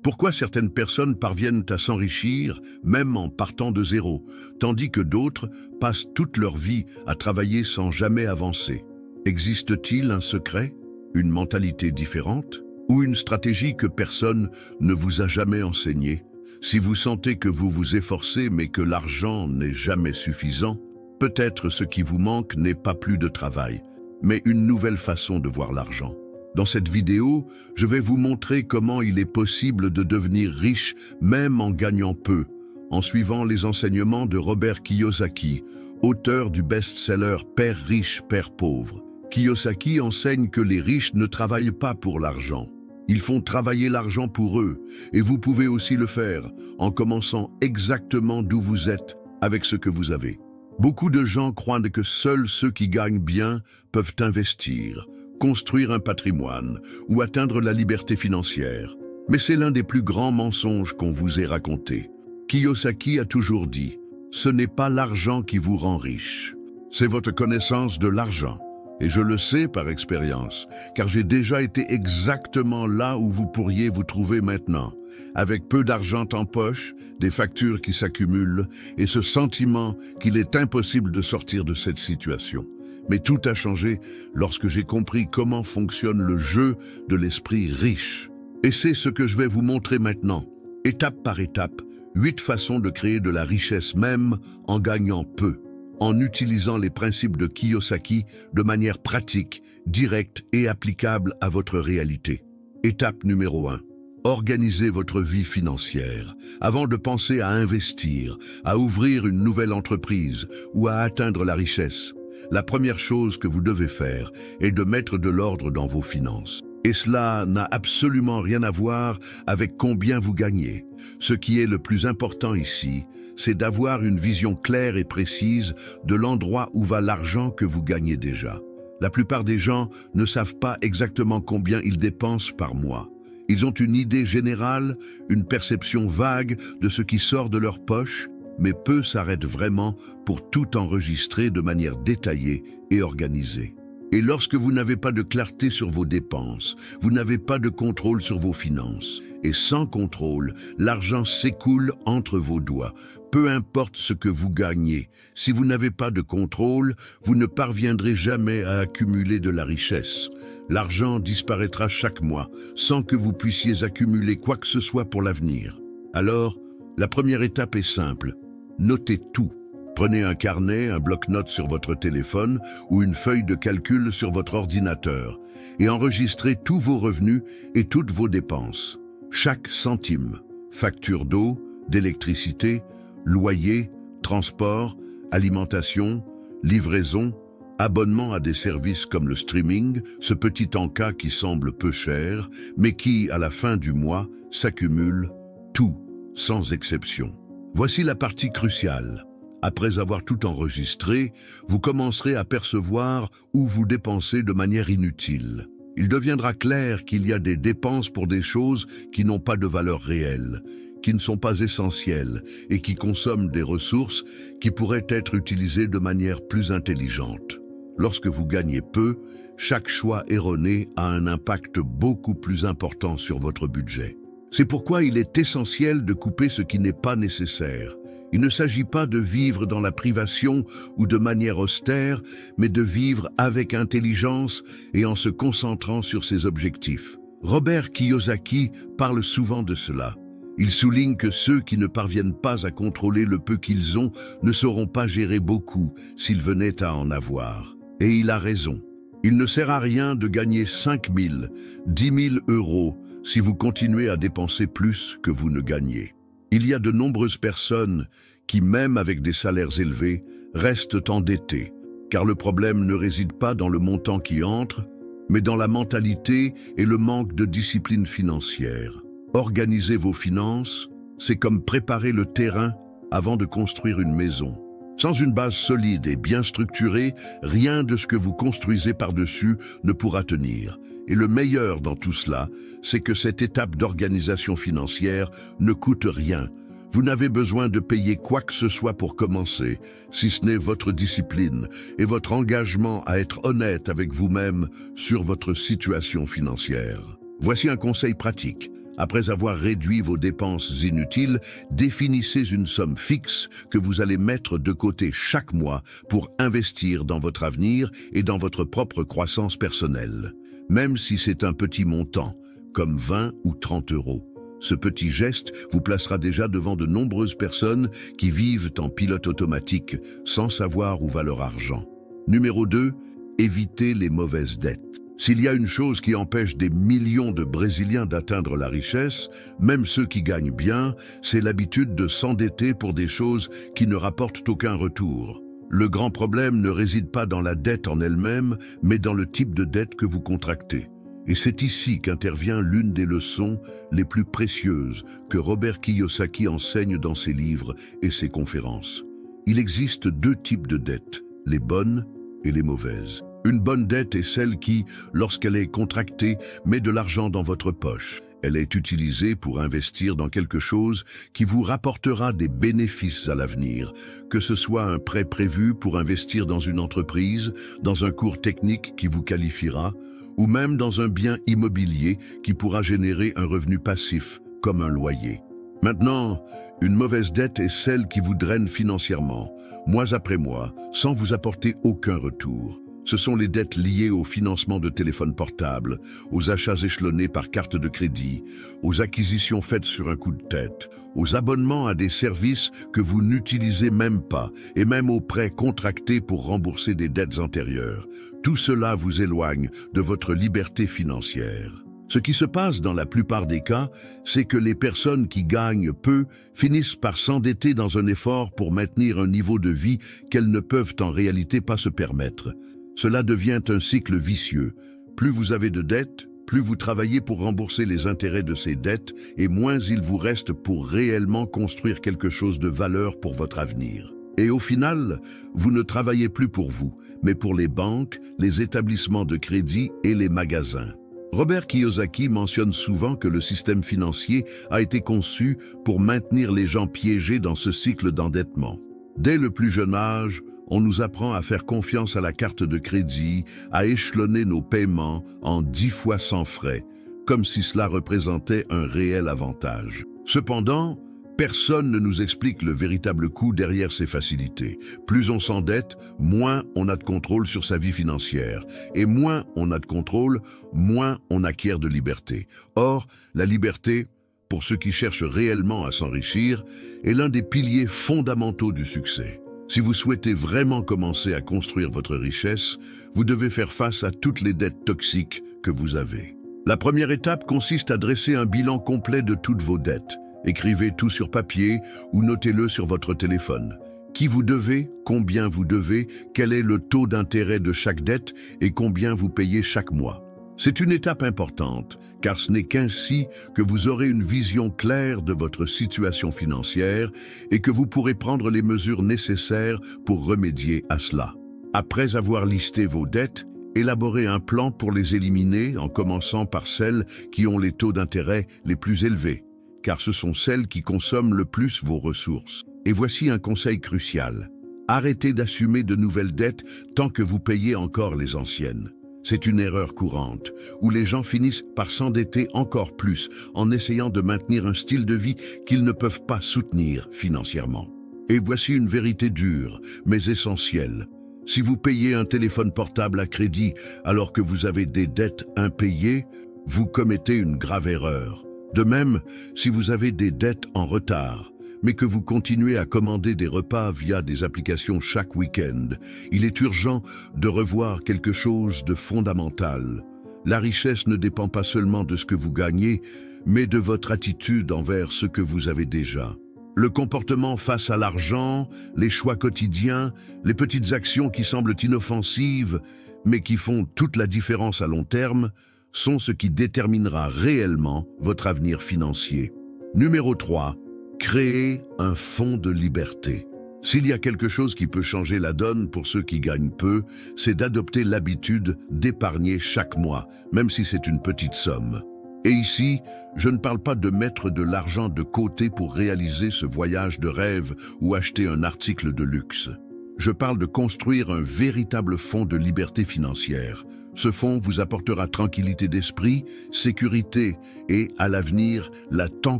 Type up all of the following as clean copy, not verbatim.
Pourquoi certaines personnes parviennent à s'enrichir, même en partant de zéro, tandis que d'autres passent toute leur vie à travailler sans jamais avancer? Existe-t-il un secret, une mentalité différente, ou une stratégie que personne ne vous a jamais enseignée? Si vous sentez que vous vous efforcez mais que l'argent n'est jamais suffisant, peut-être ce qui vous manque n'est pas plus de travail, mais une nouvelle façon de voir l'argent. Dans cette vidéo, je vais vous montrer comment il est possible de devenir riche même en gagnant peu, en suivant les enseignements de Robert Kiyosaki, auteur du best-seller Père riche, Père pauvre. Kiyosaki enseigne que les riches ne travaillent pas pour l'argent. Ils font travailler l'argent pour eux, et vous pouvez aussi le faire en commençant exactement d'où vous êtes avec ce que vous avez. Beaucoup de gens croient que seuls ceux qui gagnent bien peuvent investir, construire un patrimoine ou atteindre la liberté financière. Mais c'est l'un des plus grands mensonges qu'on vous ait raconté. Kiyosaki a toujours dit « Ce n'est pas l'argent qui vous rend riche, c'est votre connaissance de l'argent. » Et je le sais par expérience, car j'ai déjà été exactement là où vous pourriez vous trouver maintenant, avec peu d'argent en poche, des factures qui s'accumulent et ce sentiment qu'il est impossible de sortir de cette situation. Mais tout a changé lorsque j'ai compris comment fonctionne le jeu de l'esprit riche. Et c'est ce que je vais vous montrer maintenant, étape par étape, 8 façons de créer de la richesse même en gagnant peu, en utilisant les principes de Kiyosaki de manière pratique, directe et applicable à votre réalité. Étape numéro 1. Organisez votre vie financière. Avant de penser à investir, à ouvrir une nouvelle entreprise ou à atteindre la richesse, la première chose que vous devez faire est de mettre de l'ordre dans vos finances. Et cela n'a absolument rien à voir avec combien vous gagnez. Ce qui est le plus important ici, c'est d'avoir une vision claire et précise de l'endroit où va l'argent que vous gagnez déjà. La plupart des gens ne savent pas exactement combien ils dépensent par mois. Ils ont une idée générale, une perception vague de ce qui sort de leur poche, mais peu s'arrêtent vraiment pour tout enregistrer de manière détaillée et organisée. Et lorsque vous n'avez pas de clarté sur vos dépenses, vous n'avez pas de contrôle sur vos finances. Et sans contrôle, l'argent s'écoule entre vos doigts. Peu importe ce que vous gagnez, si vous n'avez pas de contrôle, vous ne parviendrez jamais à accumuler de la richesse. L'argent disparaîtra chaque mois, sans que vous puissiez accumuler quoi que ce soit pour l'avenir. Alors, la première étape est simple. Notez tout. Prenez un carnet, un bloc-notes sur votre téléphone ou une feuille de calcul sur votre ordinateur et enregistrez tous vos revenus et toutes vos dépenses. Chaque centime, facture d'eau, d'électricité, loyer, transport, alimentation, livraison, abonnement à des services comme le streaming, ce petit encas qui semble peu cher, mais qui, à la fin du mois, s'accumule, tout, sans exception. Voici la partie cruciale. Après avoir tout enregistré, vous commencerez à percevoir où vous dépensez de manière inutile. Il deviendra clair qu'il y a des dépenses pour des choses qui n'ont pas de valeur réelle, qui ne sont pas essentielles et qui consomment des ressources qui pourraient être utilisées de manière plus intelligente. Lorsque vous gagnez peu, chaque choix erroné a un impact beaucoup plus important sur votre budget. C'est pourquoi il est essentiel de couper ce qui n'est pas nécessaire. Il ne s'agit pas de vivre dans la privation ou de manière austère, mais de vivre avec intelligence et en se concentrant sur ses objectifs. Robert Kiyosaki parle souvent de cela. Il souligne que ceux qui ne parviennent pas à contrôler le peu qu'ils ont ne sauront pas gérer beaucoup s'ils venaient à en avoir. Et il a raison. Il ne sert à rien de gagner 5 000, 10 000 euros si vous continuez à dépenser plus que vous ne gagnez. Il y a de nombreuses personnes qui, même avec des salaires élevés, restent endettées, car le problème ne réside pas dans le montant qui entre, mais dans la mentalité et le manque de discipline financière. Organiser vos finances, c'est comme préparer le terrain avant de construire une maison. Sans une base solide et bien structurée, rien de ce que vous construisez par-dessus ne pourra tenir. Et le meilleur dans tout cela, c'est que cette étape d'organisation financière ne coûte rien. Vous n'avez besoin de payer quoi que ce soit pour commencer, si ce n'est votre discipline et votre engagement à être honnête avec vous-même sur votre situation financière. Voici un conseil pratique. Après avoir réduit vos dépenses inutiles, définissez une somme fixe que vous allez mettre de côté chaque mois pour investir dans votre avenir et dans votre propre croissance personnelle. Même si c'est un petit montant, comme 20 ou 30 euros. Ce petit geste vous placera déjà devant de nombreuses personnes qui vivent en pilote automatique sans savoir où va leur argent. Numéro 2, évitez les mauvaises dettes. S'il y a une chose qui empêche des millions de Brésiliens d'atteindre la richesse, même ceux qui gagnent bien, c'est l'habitude de s'endetter pour des choses qui ne rapportent aucun retour. Le grand problème ne réside pas dans la dette en elle-même, mais dans le type de dette que vous contractez. Et c'est ici qu'intervient l'une des leçons les plus précieuses que Robert Kiyosaki enseigne dans ses livres et ses conférences. Il existe deux types de dettes, les bonnes et les mauvaises. Une bonne dette est celle qui, lorsqu'elle est contractée, met de l'argent dans votre poche. Elle est utilisée pour investir dans quelque chose qui vous rapportera des bénéfices à l'avenir, que ce soit un prêt prévu pour investir dans une entreprise, dans un cours technique qui vous qualifiera, ou même dans un bien immobilier qui pourra générer un revenu passif, comme un loyer. Maintenant, une mauvaise dette est celle qui vous draine financièrement, mois après mois, sans vous apporter aucun retour. Ce sont les dettes liées au financement de téléphones portables, aux achats échelonnés par carte de crédit, aux acquisitions faites sur un coup de tête, aux abonnements à des services que vous n'utilisez même pas, et même aux prêts contractés pour rembourser des dettes antérieures. Tout cela vous éloigne de votre liberté financière. Ce qui se passe dans la plupart des cas, c'est que les personnes qui gagnent peu finissent par s'endetter dans un effort pour maintenir un niveau de vie qu'elles ne peuvent en réalité pas se permettre. Cela devient un cycle vicieux. Plus vous avez de dettes, plus vous travaillez pour rembourser les intérêts de ces dettes et moins il vous reste pour réellement construire quelque chose de valeur pour votre avenir. Et au final, vous ne travaillez plus pour vous, mais pour les banques, les établissements de crédit et les magasins. Robert Kiyosaki mentionne souvent que le système financier a été conçu pour maintenir les gens piégés dans ce cycle d'endettement. Dès le plus jeune âge, on nous apprend à faire confiance à la carte de crédit, à échelonner nos paiements en 10 fois sans frais, comme si cela représentait un réel avantage. Cependant, personne ne nous explique le véritable coût derrière ces facilités. Plus on s'endette, moins on a de contrôle sur sa vie financière. Et moins on a de contrôle, moins on acquiert de liberté. Or, la liberté, pour ceux qui cherchent réellement à s'enrichir, est l'un des piliers fondamentaux du succès. Si vous souhaitez vraiment commencer à construire votre richesse, vous devez faire face à toutes les dettes toxiques que vous avez. La première étape consiste à dresser un bilan complet de toutes vos dettes. Écrivez tout sur papier ou notez-le sur votre téléphone. Qui vous devez, combien vous devez, quel est le taux d'intérêt de chaque dette et combien vous payez chaque mois. C'est une étape importante, car ce n'est qu'ainsi que vous aurez une vision claire de votre situation financière et que vous pourrez prendre les mesures nécessaires pour remédier à cela. Après avoir listé vos dettes, élaborez un plan pour les éliminer en commençant par celles qui ont les taux d'intérêt les plus élevés, car ce sont celles qui consomment le plus vos ressources. Et voici un conseil crucial. Arrêtez d'assumer de nouvelles dettes tant que vous payez encore les anciennes. C'est une erreur courante, où les gens finissent par s'endetter encore plus en essayant de maintenir un style de vie qu'ils ne peuvent pas soutenir financièrement. Et voici une vérité dure, mais essentielle. Si vous payez un téléphone portable à crédit alors que vous avez des dettes impayées, vous commettez une grave erreur. De même, si vous avez des dettes en retard, mais que vous continuez à commander des repas via des applications chaque week-end, il est urgent de revoir quelque chose de fondamental. La richesse ne dépend pas seulement de ce que vous gagnez, mais de votre attitude envers ce que vous avez déjà. Le comportement face à l'argent, les choix quotidiens, les petites actions qui semblent inoffensives, mais qui font toute la différence à long terme, sont ce qui déterminera réellement votre avenir financier. Numéro 3. Créer un fonds de liberté. S'il y a quelque chose qui peut changer la donne pour ceux qui gagnent peu, c'est d'adopter l'habitude d'épargner chaque mois, même si c'est une petite somme. Et ici, je ne parle pas de mettre de l'argent de côté pour réaliser ce voyage de rêve ou acheter un article de luxe. Je parle de construire un véritable fonds de liberté financière, Ce fonds vous apportera tranquillité d'esprit, sécurité et, à l'avenir, la tant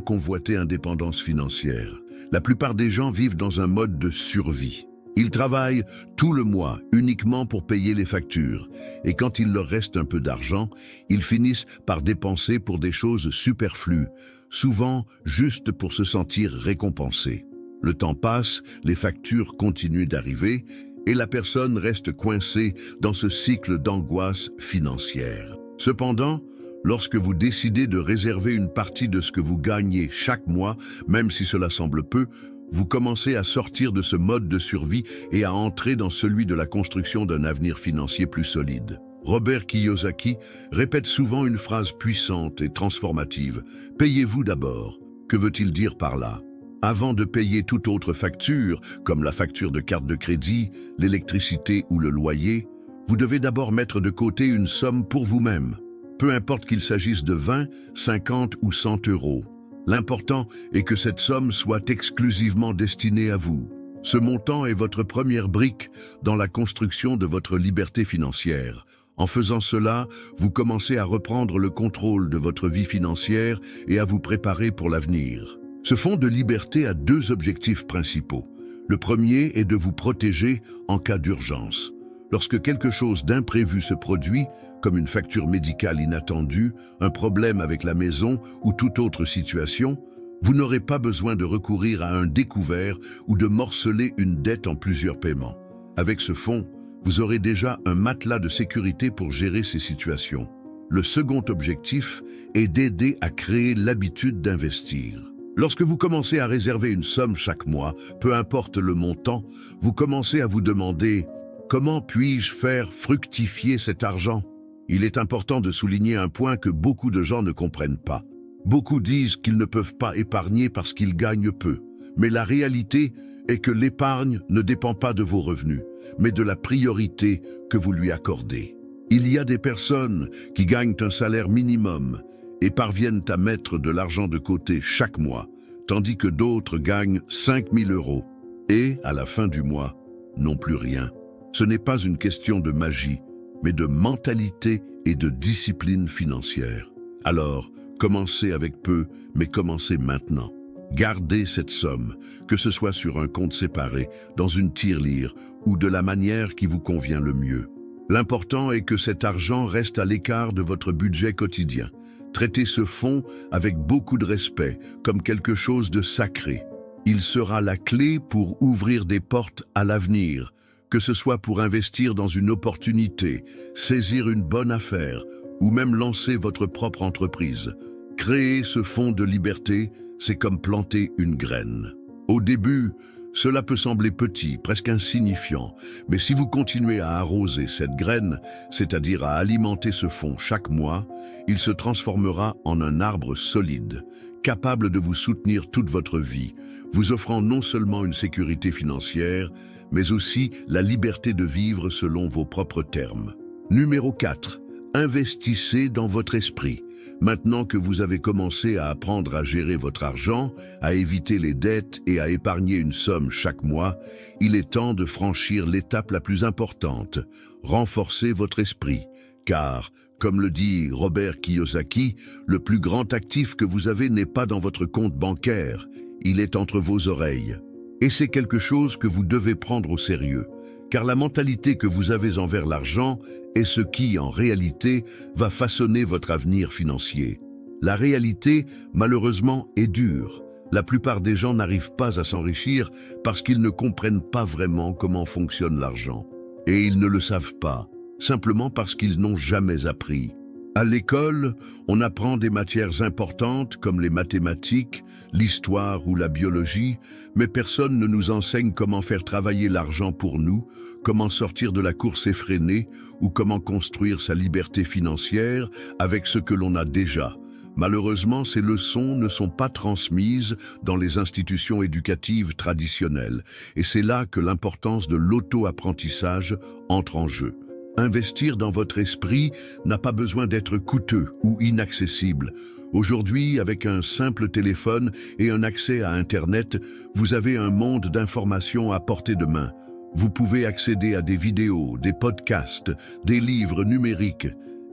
convoitée indépendance financière. La plupart des gens vivent dans un mode de survie. Ils travaillent tout le mois uniquement pour payer les factures et quand il leur reste un peu d'argent, ils finissent par dépenser pour des choses superflues, souvent juste pour se sentir récompensés. Le temps passe, les factures continuent d'arriver et la personne reste coincée dans ce cycle d'angoisse financière. Cependant, lorsque vous décidez de réserver une partie de ce que vous gagnez chaque mois, même si cela semble peu, vous commencez à sortir de ce mode de survie et à entrer dans celui de la construction d'un avenir financier plus solide. Robert Kiyosaki répète souvent une phrase puissante et transformative. « Payez-vous d'abord ». Que veut-il dire par là? Avant de payer toute autre facture, comme la facture de carte de crédit, l'électricité ou le loyer, vous devez d'abord mettre de côté une somme pour vous-même. Peu importe qu'il s'agisse de 20, 50 ou 100 euros. L'important est que cette somme soit exclusivement destinée à vous. Ce montant est votre première brique dans la construction de votre liberté financière. En faisant cela, vous commencez à reprendre le contrôle de votre vie financière et à vous préparer pour l'avenir. Ce fonds de liberté a deux objectifs principaux. Le premier est de vous protéger en cas d'urgence. Lorsque quelque chose d'imprévu se produit, comme une facture médicale inattendue, un problème avec la maison ou toute autre situation, vous n'aurez pas besoin de recourir à un découvert ou de morceler une dette en plusieurs paiements. Avec ce fonds, vous aurez déjà un matelas de sécurité pour gérer ces situations. Le second objectif est d'aider à créer l'habitude d'investir. Lorsque vous commencez à réserver une somme chaque mois, peu importe le montant, vous commencez à vous demander « Comment puis-je faire fructifier cet argent ?» Il est important de souligner un point que beaucoup de gens ne comprennent pas. Beaucoup disent qu'ils ne peuvent pas épargner parce qu'ils gagnent peu. Mais la réalité est que l'épargne ne dépend pas de vos revenus, mais de la priorité que vous lui accordez. Il y a des personnes qui gagnent un salaire minimum et parviennent à mettre de l'argent de côté chaque mois, tandis que d'autres gagnent 5 000 euros et, à la fin du mois, n'ont plus rien. Ce n'est pas une question de magie, mais de mentalité et de discipline financière. Alors, commencez avec peu, mais commencez maintenant. Gardez cette somme, que ce soit sur un compte séparé, dans une tirelire ou de la manière qui vous convient le mieux. L'important est que cet argent reste à l'écart de votre budget quotidien. Traitez ce fonds avec beaucoup de respect, comme quelque chose de sacré. Il sera la clé pour ouvrir des portes à l'avenir, que ce soit pour investir dans une opportunité, saisir une bonne affaire ou même lancer votre propre entreprise. Créer ce fonds de liberté, c'est comme planter une graine. Au début, cela peut sembler petit, presque insignifiant, mais si vous continuez à arroser cette graine, c'est-à-dire à alimenter ce fonds chaque mois, il se transformera en un arbre solide, capable de vous soutenir toute votre vie, vous offrant non seulement une sécurité financière, mais aussi la liberté de vivre selon vos propres termes. Numéro 4. Investissez dans votre esprit. Maintenant que vous avez commencé à apprendre à gérer votre argent, à éviter les dettes et à épargner une somme chaque mois, il est temps de franchir l'étape la plus importante, renforcer votre esprit. Car, comme le dit Robert Kiyosaki, le plus grand actif que vous avez n'est pas dans votre compte bancaire, il est entre vos oreilles. Et c'est quelque chose que vous devez prendre au sérieux, car la mentalité que vous avez envers l'argent est ce qui, en réalité, va façonner votre avenir financier. La réalité, malheureusement, est dure. La plupart des gens n'arrivent pas à s'enrichir parce qu'ils ne comprennent pas vraiment comment fonctionne l'argent. Et ils ne le savent pas, simplement parce qu'ils n'ont jamais appris. À l'école, on apprend des matières importantes comme les mathématiques, l'histoire ou la biologie, mais personne ne nous enseigne comment faire travailler l'argent pour nous, comment sortir de la course effrénée ou comment construire sa liberté financière avec ce que l'on a déjà. Malheureusement, ces leçons ne sont pas transmises dans les institutions éducatives traditionnelles, et c'est là que l'importance de l'auto-apprentissage entre en jeu. Investir dans votre esprit n'a pas besoin d'être coûteux ou inaccessible. Aujourd'hui, avec un simple téléphone et un accès à Internet, vous avez un monde d'informations à portée de main. Vous pouvez accéder à des vidéos, des podcasts, des livres numériques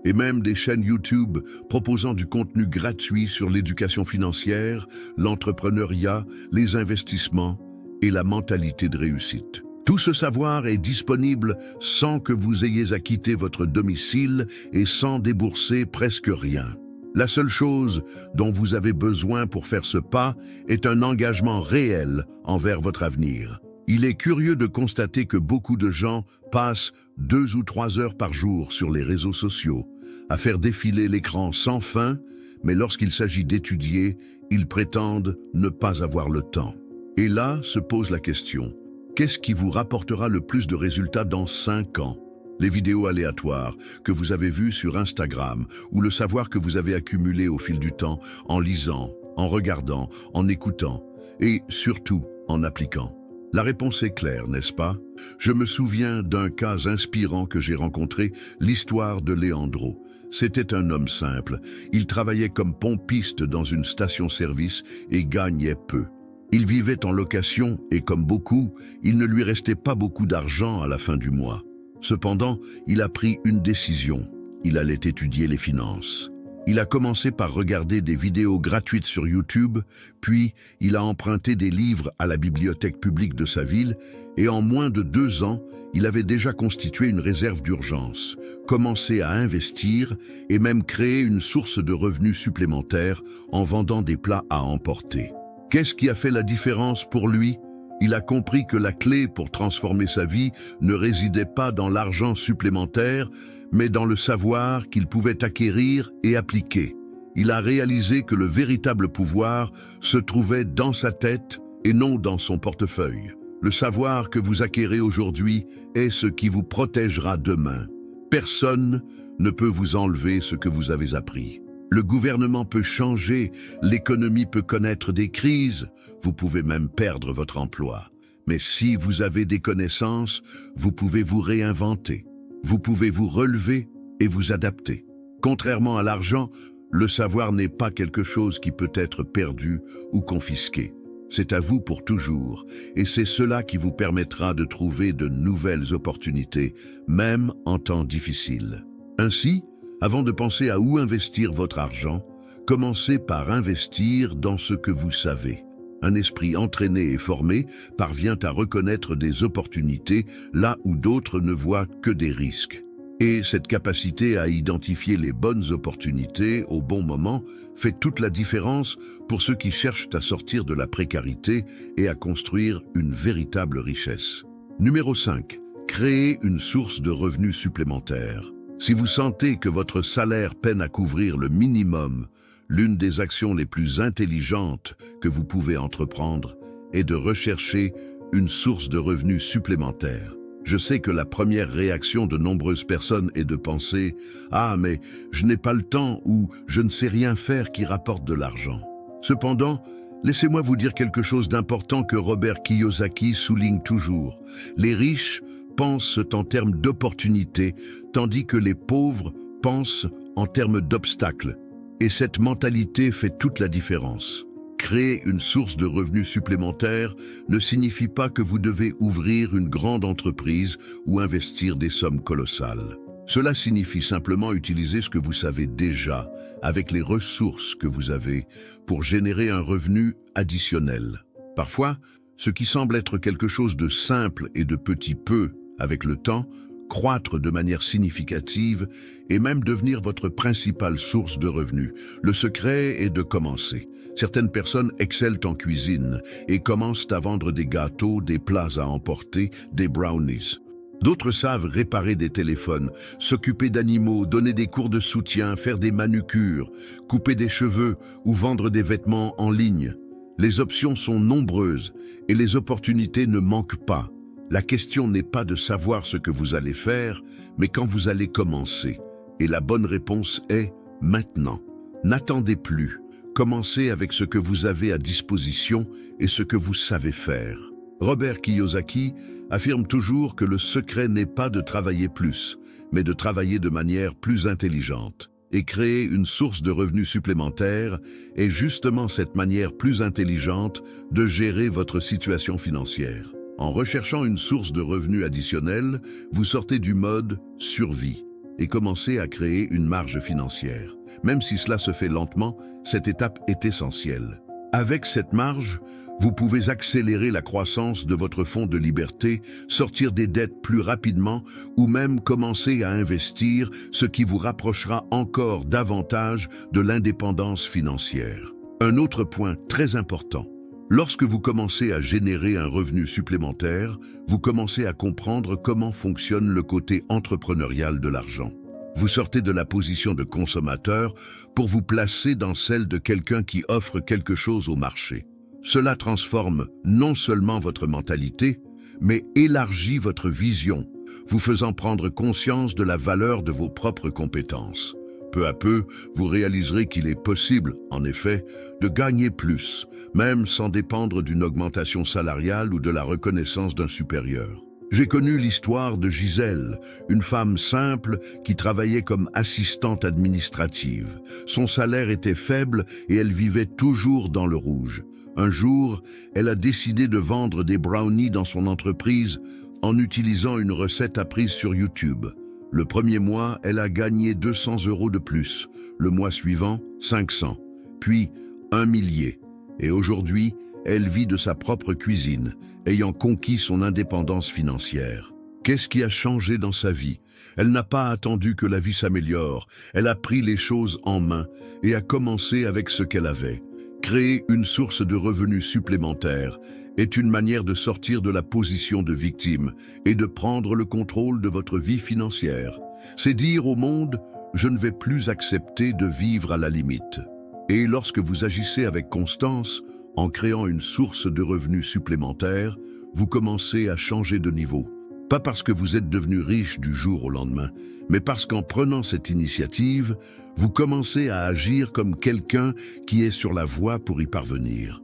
et même des chaînes YouTube proposant du contenu gratuit sur l'éducation financière, l'entrepreneuriat, les investissements et la mentalité de réussite. Tout ce savoir est disponible sans que vous ayez à quitter votre domicile et sans débourser presque rien. La seule chose dont vous avez besoin pour faire ce pas est un engagement réel envers votre avenir. Il est curieux de constater que beaucoup de gens passent 2 ou 3 heures par jour sur les réseaux sociaux, à faire défiler l'écran sans fin, mais lorsqu'il s'agit d'étudier, ils prétendent ne pas avoir le temps. Et là se pose la question, qu'est-ce qui vous rapportera le plus de résultats dans 5 ans? Les vidéos aléatoires que vous avez vues sur Instagram ou le savoir que vous avez accumulé au fil du temps en lisant, en regardant, en écoutant et surtout en appliquant? La réponse est claire, n'est-ce pas? Je me souviens d'un cas inspirant que j'ai rencontré, l'histoire de Leandro. C'était un homme simple. Il travaillait comme pompiste dans une station-service et gagnait peu. Il vivait en location et comme beaucoup, il ne lui restait pas beaucoup d'argent à la fin du mois. Cependant, il a pris une décision. Il allait étudier les finances. Il a commencé par regarder des vidéos gratuites sur YouTube, puis il a emprunté des livres à la bibliothèque publique de sa ville et en moins de 2 ans, il avait déjà constitué une réserve d'urgence, commencé à investir et même créé une source de revenus supplémentaires en vendant des plats à emporter. Qu'est-ce qui a fait la différence pour lui? Il a compris que la clé pour transformer sa vie ne résidait pas dans l'argent supplémentaire, mais dans le savoir qu'il pouvait acquérir et appliquer. Il a réalisé que le véritable pouvoir se trouvait dans sa tête et non dans son portefeuille. Le savoir que vous acquérez aujourd'hui est ce qui vous protégera demain. Personne ne peut vous enlever ce que vous avez appris. Le gouvernement peut changer, l'économie peut connaître des crises, vous pouvez même perdre votre emploi. Mais si vous avez des connaissances, vous pouvez vous réinventer. Vous pouvez vous relever et vous adapter. Contrairement à l'argent, le savoir n'est pas quelque chose qui peut être perdu ou confisqué. C'est à vous pour toujours, et c'est cela qui vous permettra de trouver de nouvelles opportunités, même en temps difficiles. Ainsi, avant de penser à où investir votre argent, commencez par investir dans ce que vous savez. Un esprit entraîné et formé parvient à reconnaître des opportunités là où d'autres ne voient que des risques. Et cette capacité à identifier les bonnes opportunités au bon moment fait toute la différence pour ceux qui cherchent à sortir de la précarité et à construire une véritable richesse. Numéro 5. Créer une source de revenus supplémentaires. Si vous sentez que votre salaire peine à couvrir le minimum, l'une des actions les plus intelligentes que vous pouvez entreprendre est de rechercher une source de revenus supplémentaires. Je sais que la première réaction de nombreuses personnes est de penser « Ah, mais je n'ai pas le temps » ou « Je ne sais rien faire qui rapporte de l'argent ». Cependant, laissez-moi vous dire quelque chose d'important que Robert Kiyosaki souligne toujours. Les riches pensent en termes d'opportunités, tandis que les pauvres pensent en termes d'obstacles. Et cette mentalité fait toute la différence. Créer une source de revenus supplémentaires ne signifie pas que vous devez ouvrir une grande entreprise ou investir des sommes colossales. Cela signifie simplement utiliser ce que vous savez déjà, avec les ressources que vous avez, pour générer un revenu additionnel. Parfois, ce qui semble être quelque chose de simple et de petit peut, avec le temps, croître de manière significative et même devenir votre principale source de revenus. Le secret est de commencer. Certaines personnes excellent en cuisine et commencent à vendre des gâteaux, des plats à emporter, des brownies. D'autres savent réparer des téléphones, s'occuper d'animaux, donner des cours de soutien, faire des manucures, couper des cheveux ou vendre des vêtements en ligne. Les options sont nombreuses et les opportunités ne manquent pas. La question n'est pas de savoir ce que vous allez faire, mais quand vous allez commencer. Et la bonne réponse est maintenant. N'attendez plus. Commencez avec ce que vous avez à disposition et ce que vous savez faire. Robert Kiyosaki affirme toujours que le secret n'est pas de travailler plus, mais de travailler de manière plus intelligente. Et créer une source de revenus supplémentaires est justement cette manière plus intelligente de gérer votre situation financière. En recherchant une source de revenus additionnelle, vous sortez du mode « survie » et commencez à créer une marge financière. Même si cela se fait lentement, cette étape est essentielle. Avec cette marge, vous pouvez accélérer la croissance de votre fonds de liberté, sortir des dettes plus rapidement ou même commencer à investir, ce qui vous rapprochera encore davantage de l'indépendance financière. Un autre point très important. Lorsque vous commencez à générer un revenu supplémentaire, vous commencez à comprendre comment fonctionne le côté entrepreneurial de l'argent. Vous sortez de la position de consommateur pour vous placer dans celle de quelqu'un qui offre quelque chose au marché. Cela transforme non seulement votre mentalité, mais élargit votre vision, vous faisant prendre conscience de la valeur de vos propres compétences. Peu à peu, vous réaliserez qu'il est possible, en effet, de gagner plus, même sans dépendre d'une augmentation salariale ou de la reconnaissance d'un supérieur. J'ai connu l'histoire de Gisèle, une femme simple qui travaillait comme assistante administrative. Son salaire était faible et elle vivait toujours dans le rouge. Un jour, elle a décidé de vendre des brownies dans son entreprise en utilisant une recette apprise sur YouTube. Le premier mois, elle a gagné 200 € de plus. Le mois suivant, 500. Puis, 1 millier. Et aujourd'hui, elle vit de sa propre cuisine, ayant conquis son indépendance financière. Qu'est-ce qui a changé dans sa vie? Elle n'a pas attendu que la vie s'améliore. Elle a pris les choses en main et a commencé avec ce qu'elle avait. Créer une source de revenus supplémentaires est une manière de sortir de la position de victime et de prendre le contrôle de votre vie financière. C'est dire au monde « je ne vais plus accepter de vivre à la limite ». Et lorsque vous agissez avec constance, en créant une source de revenus supplémentaires, vous commencez à changer de niveau. Pas parce que vous êtes devenu riche du jour au lendemain, mais parce qu'en prenant cette initiative, vous commencez à agir comme quelqu'un qui est sur la voie pour y parvenir.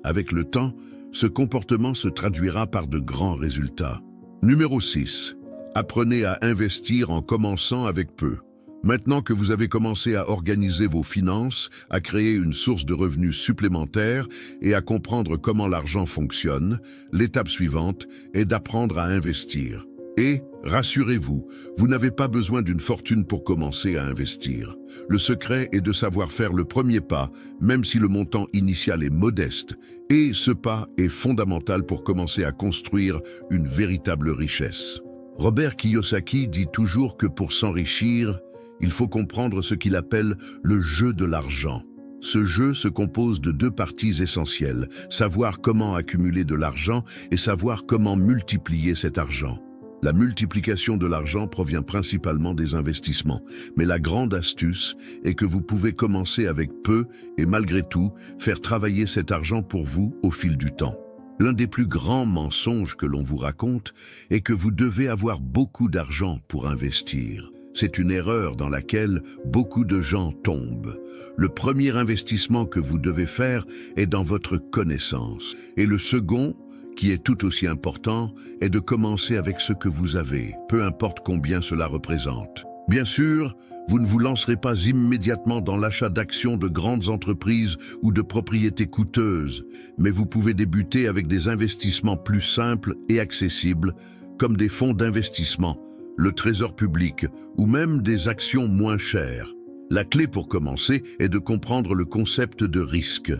Avec le temps, ce comportement se traduira par de grands résultats. Numéro 6. Apprenez à investir en commençant avec peu. Maintenant que vous avez commencé à organiser vos finances, à créer une source de revenus supplémentaires et à comprendre comment l'argent fonctionne, l'étape suivante est d'apprendre à investir. Et, rassurez-vous, vous n'avez pas besoin d'une fortune pour commencer à investir. Le secret est de savoir faire le premier pas, même si le montant initial est modeste, et ce pas est fondamental pour commencer à construire une véritable richesse. Robert Kiyosaki dit toujours que pour s'enrichir, il faut comprendre ce qu'il appelle le jeu de l'argent. Ce jeu se compose de deux parties essentielles, savoir comment accumuler de l'argent et savoir comment multiplier cet argent. La multiplication de l'argent provient principalement des investissements, mais la grande astuce est que vous pouvez commencer avec peu et malgré tout faire travailler cet argent pour vous au fil du temps. L'un des plus grands mensonges que l'on vous raconte est que vous devez avoir beaucoup d'argent pour investir. C'est une erreur dans laquelle beaucoup de gens tombent. Le premier investissement que vous devez faire est dans votre connaissance. Et le second, qui est tout aussi important, est de commencer avec ce que vous avez, peu importe combien cela représente. Bien sûr, vous ne vous lancerez pas immédiatement dans l'achat d'actions de grandes entreprises ou de propriétés coûteuses, mais vous pouvez débuter avec des investissements plus simples et accessibles, comme des fonds d'investissement, le trésor public ou même des actions moins chères. La clé pour commencer est de comprendre le concept de risque.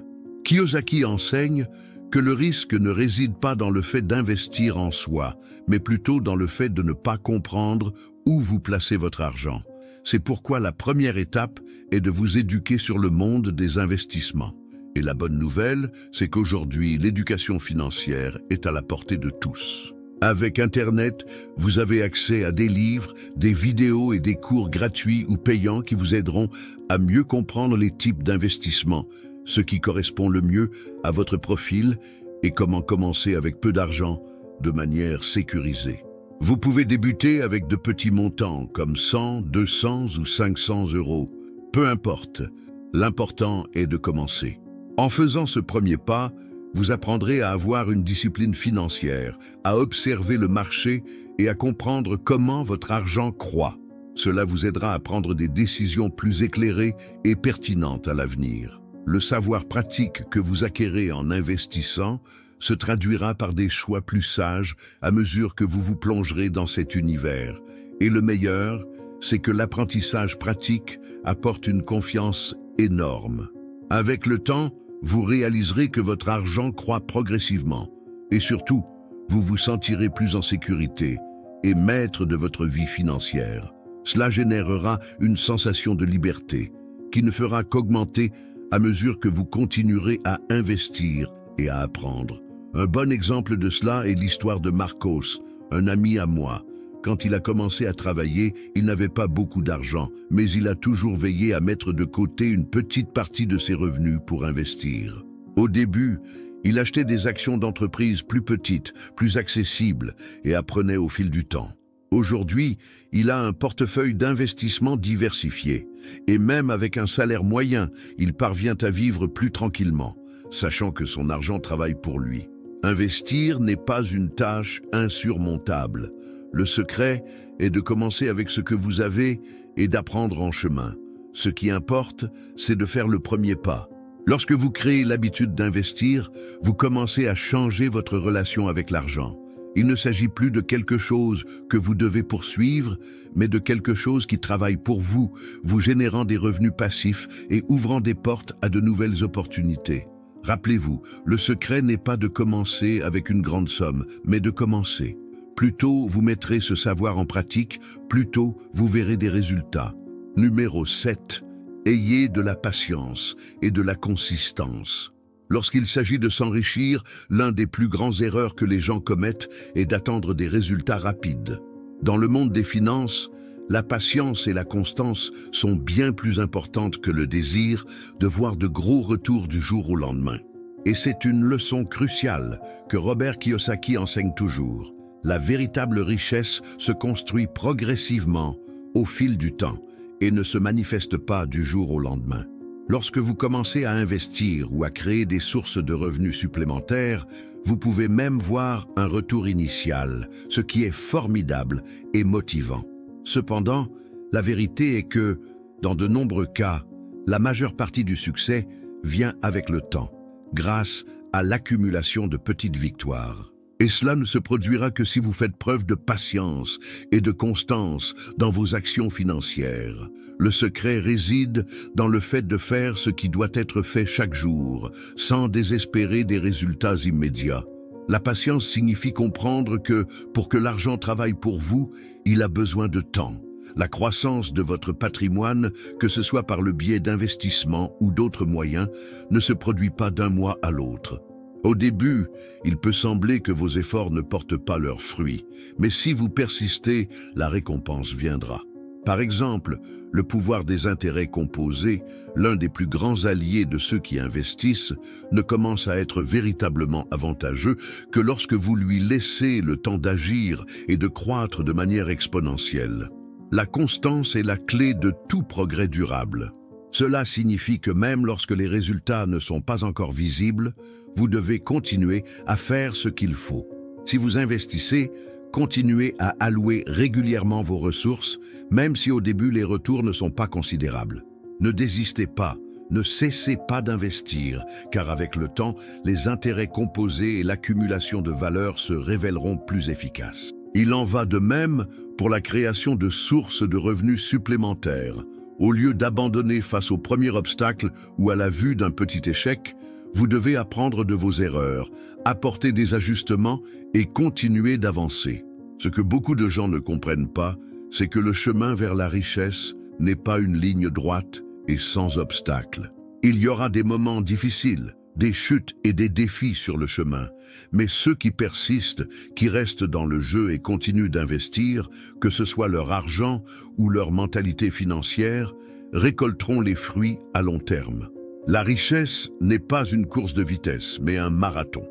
Kiyosaki enseigne que le risque ne réside pas dans le fait d'investir en soi, mais plutôt dans le fait de ne pas comprendre où vous placez votre argent. C'est pourquoi la première étape est de vous éduquer sur le monde des investissements. Et la bonne nouvelle, c'est qu'aujourd'hui, l'éducation financière est à la portée de tous. Avec Internet, vous avez accès à des livres, des vidéos et des cours gratuits ou payants qui vous aideront à mieux comprendre les types d'investissements, ce qui correspond le mieux à votre profil et comment commencer avec peu d'argent de manière sécurisée. Vous pouvez débuter avec de petits montants comme 100, 200 ou 500 €. Peu importe, l'important est de commencer. En faisant ce premier pas, vous apprendrez à avoir une discipline financière, à observer le marché et à comprendre comment votre argent croît. Cela vous aidera à prendre des décisions plus éclairées et pertinentes à l'avenir. Le savoir pratique que vous acquérez en investissant se traduira par des choix plus sages à mesure que vous vous plongerez dans cet univers. Et le meilleur, c'est que l'apprentissage pratique apporte une confiance énorme. Avec le temps, vous réaliserez que votre argent croît progressivement. Et surtout, vous vous sentirez plus en sécurité et maître de votre vie financière. Cela générera une sensation de liberté qui ne fera qu'augmenter à mesure que vous continuerez à investir et à apprendre. Un bon exemple de cela est l'histoire de Marcos, un ami à moi. Quand il a commencé à travailler, il n'avait pas beaucoup d'argent, mais il a toujours veillé à mettre de côté une petite partie de ses revenus pour investir. Au début, il achetait des actions d'entreprises plus petites, plus accessibles et apprenait au fil du temps. Aujourd'hui, il a un portefeuille d'investissement diversifié. Et même avec un salaire moyen, il parvient à vivre plus tranquillement, sachant que son argent travaille pour lui. Investir n'est pas une tâche insurmontable. Le secret est de commencer avec ce que vous avez et d'apprendre en chemin. Ce qui importe, c'est de faire le premier pas. Lorsque vous créez l'habitude d'investir, vous commencez à changer votre relation avec l'argent. Il ne s'agit plus de quelque chose que vous devez poursuivre, mais de quelque chose qui travaille pour vous, vous générant des revenus passifs et ouvrant des portes à de nouvelles opportunités. Rappelez-vous, le secret n'est pas de commencer avec une grande somme, mais de commencer. Plus tôt vous mettrez ce savoir en pratique, plus tôt vous verrez des résultats. Numéro 7. Ayez de la patience et de la consistance. Lorsqu'il s'agit de s'enrichir, l'un des plus grands erreurs que les gens commettent est d'attendre des résultats rapides. Dans le monde des finances, la patience et la constance sont bien plus importantes que le désir de voir de gros retours du jour au lendemain. Et c'est une leçon cruciale que Robert Kiyosaki enseigne toujours. La véritable richesse se construit progressivement au fil du temps et ne se manifeste pas du jour au lendemain. Lorsque vous commencez à investir ou à créer des sources de revenus supplémentaires, vous pouvez même voir un retour initial, ce qui est formidable et motivant. Cependant, la vérité est que, dans de nombreux cas, la majeure partie du succès vient avec le temps, grâce à l'accumulation de petites victoires. Et cela ne se produira que si vous faites preuve de patience et de constance dans vos actions financières. Le secret réside dans le fait de faire ce qui doit être fait chaque jour, sans désespérer des résultats immédiats. La patience signifie comprendre que, pour que l'argent travaille pour vous, il a besoin de temps. La croissance de votre patrimoine, que ce soit par le biais d'investissements ou d'autres moyens, ne se produit pas d'un mois à l'autre. Au début, il peut sembler que vos efforts ne portent pas leurs fruits, mais si vous persistez, la récompense viendra. Par exemple, le pouvoir des intérêts composés, l'un des plus grands alliés de ceux qui investissent, ne commence à être véritablement avantageux que lorsque vous lui laissez le temps d'agir et de croître de manière exponentielle. La constance est la clé de tout progrès durable. Cela signifie que même lorsque les résultats ne sont pas encore visibles, vous devez continuer à faire ce qu'il faut. Si vous investissez, continuez à allouer régulièrement vos ressources, même si au début les retours ne sont pas considérables. Ne désistez pas, ne cessez pas d'investir, car avec le temps, les intérêts composés et l'accumulation de valeur se révéleront plus efficaces. Il en va de même pour la création de sources de revenus supplémentaires. Au lieu d'abandonner face au premier obstacle ou à la vue d'un petit échec, vous devez apprendre de vos erreurs, apporter des ajustements et continuer d'avancer. Ce que beaucoup de gens ne comprennent pas, c'est que le chemin vers la richesse n'est pas une ligne droite et sans obstacle. Il y aura des moments difficiles, des chutes et des défis sur le chemin, mais ceux qui persistent, qui restent dans le jeu et continuent d'investir, que ce soit leur argent ou leur mentalité financière, récolteront les fruits à long terme. La richesse n'est pas une course de vitesse, mais un marathon.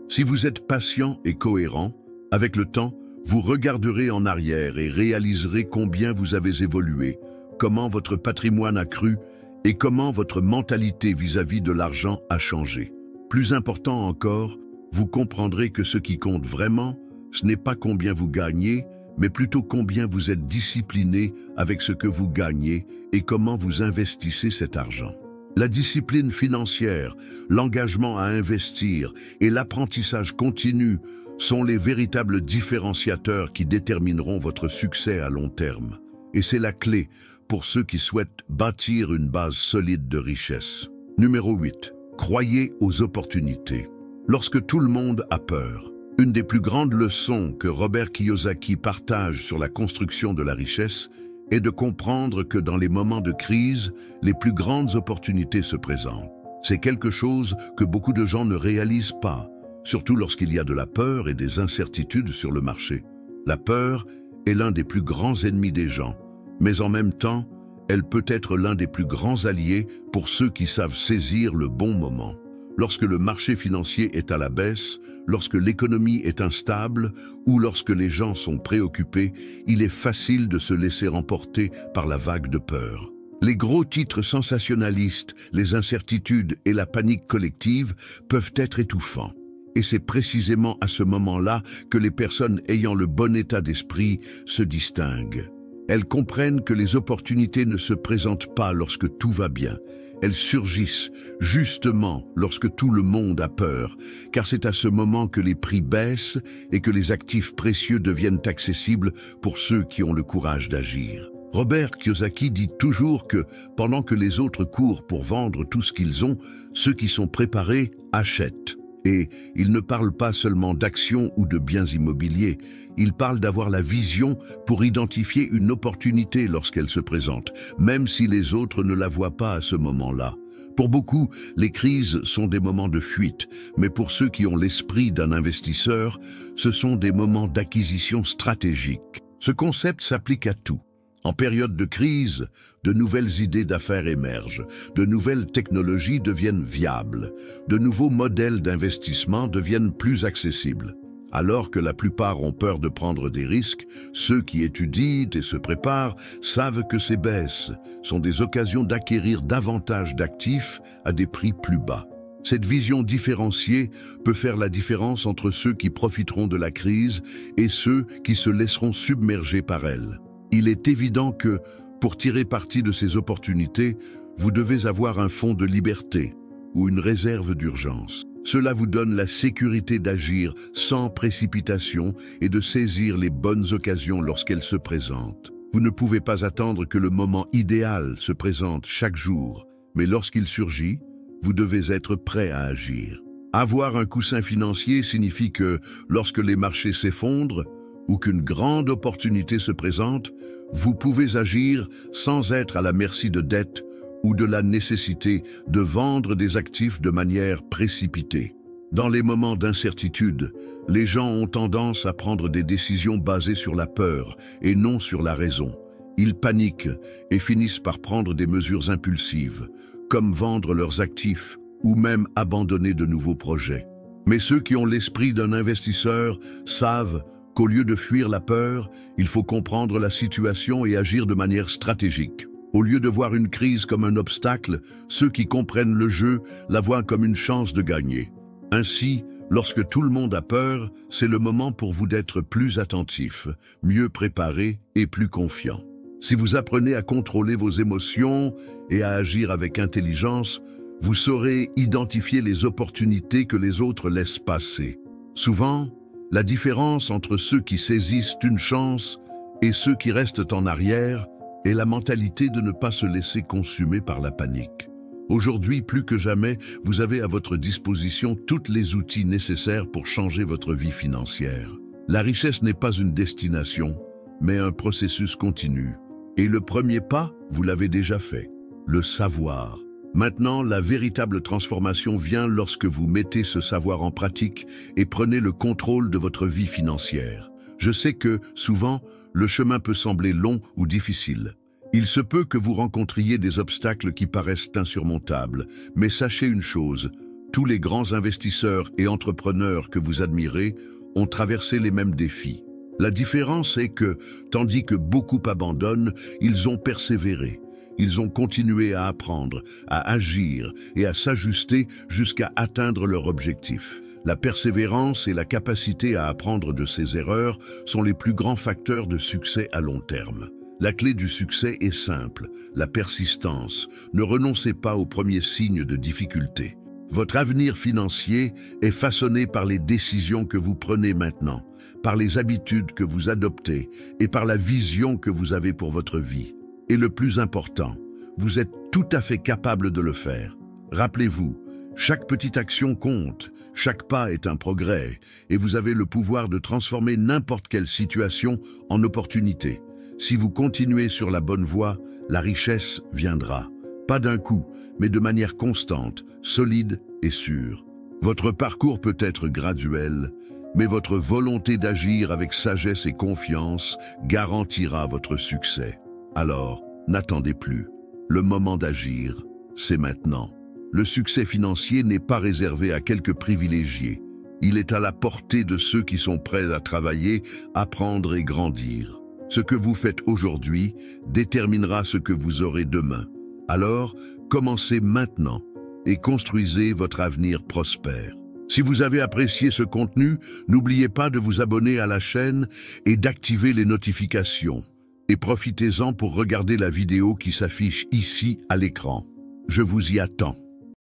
Si vous êtes patient et cohérent, avec le temps, vous regarderez en arrière et réaliserez combien vous avez évolué, comment votre patrimoine a cru et comment votre mentalité vis-à-vis de l'argent a changé. Plus important encore, vous comprendrez que ce qui compte vraiment, ce n'est pas combien vous gagnez, mais plutôt combien vous êtes discipliné avec ce que vous gagnez et comment vous investissez cet argent. La discipline financière, l'engagement à investir et l'apprentissage continu sont les véritables différenciateurs qui détermineront votre succès à long terme. Et c'est la clé pour ceux qui souhaitent bâtir une base solide de richesse. Numéro 8. Croyez aux opportunités. Lorsque tout le monde a peur, une des plus grandes leçons que Robert Kiyosaki partage sur la construction de la richesse est de comprendre que dans les moments de crise, les plus grandes opportunités se présentent. C'est quelque chose que beaucoup de gens ne réalisent pas, surtout lorsqu'il y a de la peur et des incertitudes sur le marché. La peur est l'un des plus grands ennemis des gens, mais en même temps, elle peut être l'un des plus grands alliés pour ceux qui savent saisir le bon moment. Lorsque le marché financier est à la baisse, lorsque l'économie est instable ou lorsque les gens sont préoccupés, il est facile de se laisser emporter par la vague de peur. Les gros titres sensationnalistes, les incertitudes et la panique collective peuvent être étouffants. Et c'est précisément à ce moment-là que les personnes ayant le bon état d'esprit se distinguent. Elles comprennent que les opportunités ne se présentent pas lorsque tout va bien. Elles surgissent justement lorsque tout le monde a peur, car c'est à ce moment que les prix baissent et que les actifs précieux deviennent accessibles pour ceux qui ont le courage d'agir. Robert Kiyosaki dit toujours que, pendant que les autres courent pour vendre tout ce qu'ils ont, ceux qui sont préparés achètent. Et il ne parle pas seulement d'actions ou de biens immobiliers, il parle d'avoir la vision pour identifier une opportunité lorsqu'elle se présente, même si les autres ne la voient pas à ce moment-là. Pour beaucoup, les crises sont des moments de fuite, mais pour ceux qui ont l'esprit d'un investisseur, ce sont des moments d'acquisition stratégique. Ce concept s'applique à tout. En période de crise, de nouvelles idées d'affaires émergent, de nouvelles technologies deviennent viables, de nouveaux modèles d'investissement deviennent plus accessibles. Alors que la plupart ont peur de prendre des risques, ceux qui étudient et se préparent savent que ces baisses sont des occasions d'acquérir davantage d'actifs à des prix plus bas. Cette vision différenciée peut faire la différence entre ceux qui profiteront de la crise et ceux qui se laisseront submerger par elle. Il est évident que, pour tirer parti de ces opportunités, vous devez avoir un fonds de liberté ou une réserve d'urgence. Cela vous donne la sécurité d'agir sans précipitation et de saisir les bonnes occasions lorsqu'elles se présentent. Vous ne pouvez pas attendre que le moment idéal se présente chaque jour, mais lorsqu'il surgit, vous devez être prêt à agir. Avoir un coussin financier signifie que, lorsque les marchés s'effondrent, ou qu'une grande opportunité se présente, vous pouvez agir sans être à la merci de dettes ou de la nécessité de vendre des actifs de manière précipitée. Dans les moments d'incertitude, les gens ont tendance à prendre des décisions basées sur la peur et non sur la raison. Ils paniquent et finissent par prendre des mesures impulsives, comme vendre leurs actifs ou même abandonner de nouveaux projets. Mais ceux qui ont l'esprit d'un investisseur savent qu'au lieu de fuir la peur, il faut comprendre la situation et agir de manière stratégique. Au lieu de voir une crise comme un obstacle, ceux qui comprennent le jeu la voient comme une chance de gagner. Ainsi, lorsque tout le monde a peur, c'est le moment pour vous d'être plus attentif, mieux préparé et plus confiant. Si vous apprenez à contrôler vos émotions et à agir avec intelligence, vous saurez identifier les opportunités que les autres laissent passer. Souvent, la différence entre ceux qui saisissent une chance et ceux qui restent en arrière est la mentalité de ne pas se laisser consumer par la panique. Aujourd'hui, plus que jamais, vous avez à votre disposition tous les outils nécessaires pour changer votre vie financière. La richesse n'est pas une destination, mais un processus continu. Et le premier pas, vous l'avez déjà fait, le savoir. Maintenant, la véritable transformation vient lorsque vous mettez ce savoir en pratique et prenez le contrôle de votre vie financière. Je sais que, souvent, le chemin peut sembler long ou difficile. Il se peut que vous rencontriez des obstacles qui paraissent insurmontables, mais sachez une chose, tous les grands investisseurs et entrepreneurs que vous admirez ont traversé les mêmes défis. La différence est que, tandis que beaucoup abandonnent, ils ont persévéré. Ils ont continué à apprendre, à agir et à s'ajuster jusqu'à atteindre leur objectif. La persévérance et la capacité à apprendre de ses erreurs sont les plus grands facteurs de succès à long terme. La clé du succès est simple, la persistance. Ne renoncez pas aux premiers signes de difficulté. Votre avenir financier est façonné par les décisions que vous prenez maintenant, par les habitudes que vous adoptez et par la vision que vous avez pour votre vie. Et le plus important, vous êtes tout à fait capable de le faire. Rappelez-vous, chaque petite action compte, chaque pas est un progrès, et vous avez le pouvoir de transformer n'importe quelle situation en opportunité. Si vous continuez sur la bonne voie, la richesse viendra. Pas d'un coup, mais de manière constante, solide et sûre. Votre parcours peut être graduel, mais votre volonté d'agir avec sagesse et confiance garantira votre succès. Alors, n'attendez plus. Le moment d'agir, c'est maintenant. Le succès financier n'est pas réservé à quelques privilégiés. Il est à la portée de ceux qui sont prêts à travailler, apprendre et grandir. Ce que vous faites aujourd'hui déterminera ce que vous aurez demain. Alors, commencez maintenant et construisez votre avenir prospère. Si vous avez apprécié ce contenu, n'oubliez pas de vous abonner à la chaîne et d'activer les notifications. Et profitez-en pour regarder la vidéo qui s'affiche ici à l'écran. Je vous y attends.